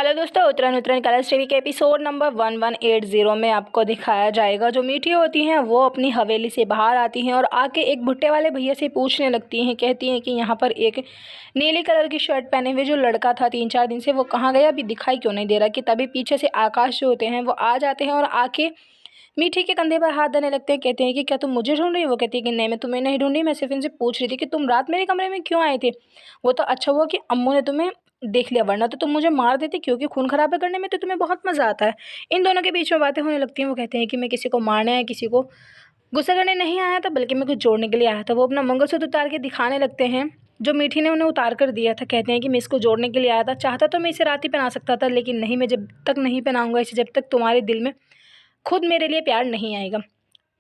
Hello दोस्तों, उतरन उतरन Colors TV के episode number 1180 में आपको दिखाया जाएगा। जो मीठी होती हैं वो अपनी हवेली से बाहर आती हैं और आके एक भुट्टे वाले भैया से पूछने लगती हैं। कहती हैं कि यहाँ पर एक नीली कलर की शर्ट पहने हुए जो लड़का था 3-4 दिन से, वो कहाँ गया, अभी दिखाई क्यों नहीं दे रहा। कि तभी पीछे से आकाश जो होते हैं वो आ जाते हैं और आके मीठी के कंधे पर हाथ धरने लगते हैं। कहते हैं कि क्या तुम मुझे ढूंढ रही हो। वो कहती है कि नहीं, मैं तुम्हें नहीं ढूंढ रही, मैं सिर्फ इनसे पूछ रही थी कि तुम रात मेरे कमरे में क्यों आए थे। वो तो अच्छा हुआ कि अम्मू ने तुम्हें देख लिया, वरना तो तुम मुझे मार देती, क्योंकि खून खराबा करने में तो तुम्हें बहुत मज़ा आता है। इन दोनों के बीच में बातें होने लगती हैं। वो कहते हैं कि मैं किसी को मारने या किसी को गुस्सा करने नहीं आया था, बल्कि मैं कुछ जोड़ने के लिए आया था। वो अपना मंगलसूत्र उतार के दिखाने लगते हैं जो मीठी ने उन्हें उतार कर दिया था। कहते हैं कि मैं इसको जोड़ने के लिए आया था, चाहता तो मैं इसे रात ही पहना सकता था, लेकिन नहीं, मैं जब तक नहीं पहनाऊंगा इसे, जब तक तुम्हारे दिल में खुद मेरे लिए प्यार नहीं आएगा।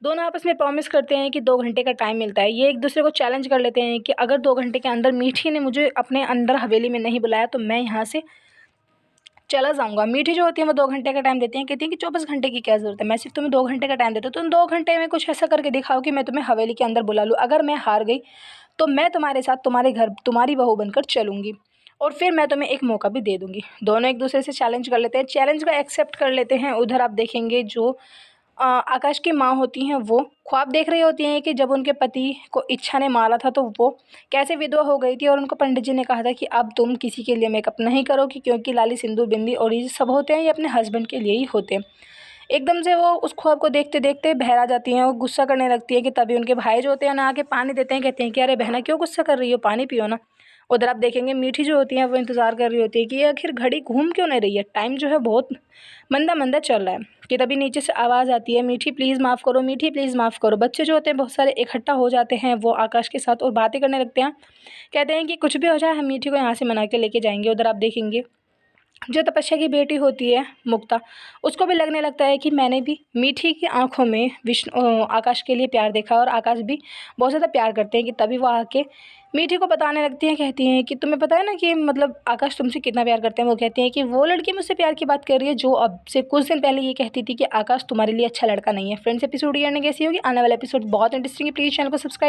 दोनों आपस में प्रॉमिस करते हैं कि 2 घंटे का टाइम मिलता है। ये एक दूसरे को चैलेंज कर लेते हैं कि अगर 2 घंटे के अंदर मीठी ने मुझे अपने अंदर हवेली में नहीं बुलाया तो मैं यहाँ से चला जाऊँगा। मीठी जो होती है वो 2 घंटे का टाइम देती हैं। कहती हैं कि 24 घंटे की क्या ज़रूरत है, मैं सिर्फ तुम्हें 2 घंटे का टाइम देती हूँ। तुम 2 घंटे में कुछ ऐसा करके दिखाओ कि मैं तुम्हें हवेली के अंदर बुला लूँ। अगर मैं हार गई तो मैं तुम्हारे साथ तुम्हारे घर तुम्हारी बहू बनकर चलूँगी और फिर मैं तुम्हें एक मौका भी दे दूँगी। दोनों एक दूसरे से चैलेंज कर लेते हैं, चैलेंज को एक्सेप्ट कर लेते हैं। उधर आप देखेंगे जो आकाश की माँ होती हैं वो ख्वाब देख रही होती हैं कि जब उनके पति को इच्छा ने मारा था तो वो कैसे विधवा हो गई थी, और उनको पंडित जी ने कहा था कि अब तुम किसी के लिए मेकअप नहीं करोगी, क्योंकि लाली सिंदूर बिंदी और ये सब होते हैं ये अपने हस्बैंड के लिए ही होते हैं। एकदम से वो उस ख्वाब को देखते देखते बहरा जाती हैं और गुस्सा करने लगती है। कि तभी उनके भाई जो होते हैं ना आके पानी देते हैं। कहते हैं कि अरे बहना, क्यों गुस्सा कर रही हो, पानी पियो ना। उधर आप देखेंगे मीठी जो होती है वो इंतज़ार कर रही होती है कि ये आखिर घड़ी घूम क्यों नहीं रही है, टाइम जो है बहुत मंदा मंदा चल रहा है। कि तभी नीचे से आवाज़ आती है, मीठी प्लीज़ माफ़ करो, मीठी प्लीज़ माफ़ करो। बच्चे जो होते हैं बहुत सारे इकट्ठा हो जाते हैं वो आकाश के साथ और बातें करने लगते हैं। कहते हैं कि कुछ भी हो जाए हम मीठी को यहाँ से मना के लेके जाएंगे। उधर आप देखेंगे जो तपस्या की बेटी होती है मुक्ता, उसको भी लगने लगता है कि मैंने भी मीठी की आंखों में आकाश के लिए प्यार देखा और आकाश भी बहुत ज़्यादा प्यार करते हैं। कि तभी वो आके मीठी को बताने लगती हैं। कहती हैं कि तुम्हें पता है ना कि मतलब आकाश तुमसे कितना प्यार करते हैं। वो कहती हैं कि वो लड़की मुझसे प्यार की बात कर रही है जो अब से कुछ दिन पहले ये कहती थी कि आकाश तुम्हारे लिए अच्छा लड़का नहीं है। फ्रेंड्स, एपिसोड ये कैसी होगी, आने वाला एपिसोड बहुत इंटरेस्टिंग है। प्लीज़ चैनल को सब्सक्राइब